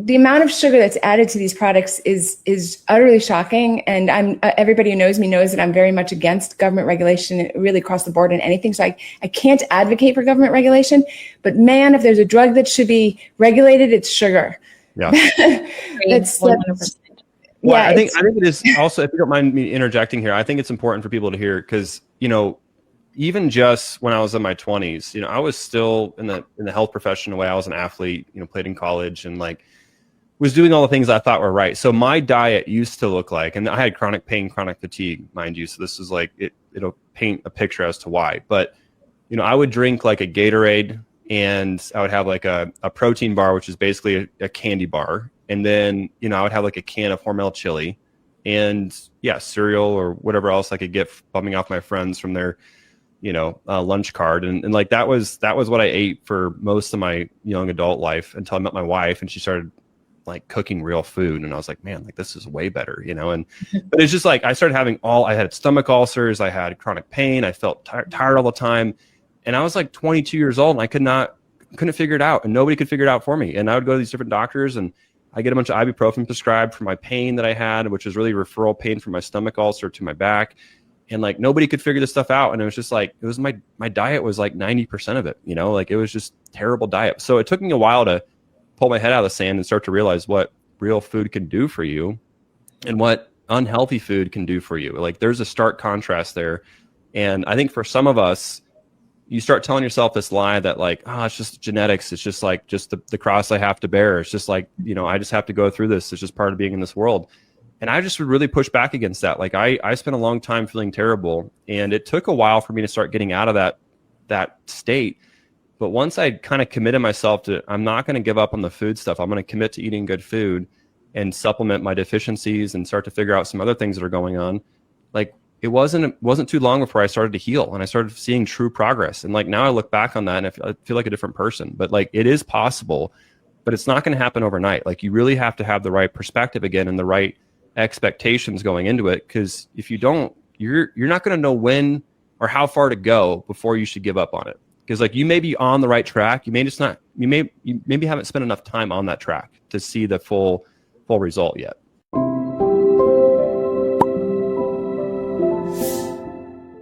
the amount of sugar that's added to these products is utterly shocking. And everybody who knows me knows that I'm very much against government regulation, really across the board in anything. So I can't advocate for government regulation. But man, if there's a drug that should be regulated, it's sugar. Yeah, that's 100%. Well, yeah. I think it is also, if you don't mind me interjecting here, I think it's important for people to hear, because, you know, even just when I was in my 20s, you know, I was still in the health profession way. I was an athlete, you know, played in college and like was doing all the things I thought were right. So my diet used to look like, and I had chronic pain, chronic fatigue, mind you. So this is like, it'll paint a picture as to why. But, you know, I would drink like a Gatorade, and I would have like a protein bar, which is basically a candy bar. And then, you know, I would have like a can of Hormel chili and cereal or whatever else I could get bumming off my friends from their, you know, lunch card. And like, that was what I ate for most of my young adult life until I met my wife and she started like cooking real food. And I was like, man, like this is way better, you know? And, but it's just like, I started having I had stomach ulcers, I had chronic pain, I felt tired all the time. And I was like 22 years old and I couldn't figure it out, and nobody could figure it out for me. And I would go to these different doctors and I get a bunch of ibuprofen prescribed for my pain that I had, which was really referral pain from my stomach ulcer to my back. And like, nobody could figure this stuff out. And it was just like, it was my diet was like 90% of it, you know, like it was just terrible diet. So it took me a while to pull my head out of the sand and start to realize what real food can do for you and what unhealthy food can do for you. Like there's a stark contrast there. And I think for some of us, you start telling yourself this lie that like, it's just genetics. It's just like the cross I have to bear. It's just like, you know, I just have to go through this. It's just part of being in this world. And I just would really push back against that. Like I spent a long time feeling terrible, and it took a while for me to start getting out of that state. But once I kind of committed myself to, I'm not going to give up on the food stuff. I'm going to commit to eating good food and supplement my deficiencies and start to figure out some other things that are going on. Like it wasn't too long before I started to heal and I started seeing true progress. And like now I look back on that and I feel like a different person. But like it is possible, but it's not going to happen overnight. Like you really have to have the right perspective again and the right expectations going into it. Because if you don't, you're not going to know when or how far to go before you should give up on it. Because like you may be on the right track, you maybe haven't spent enough time on that track to see the full result yet.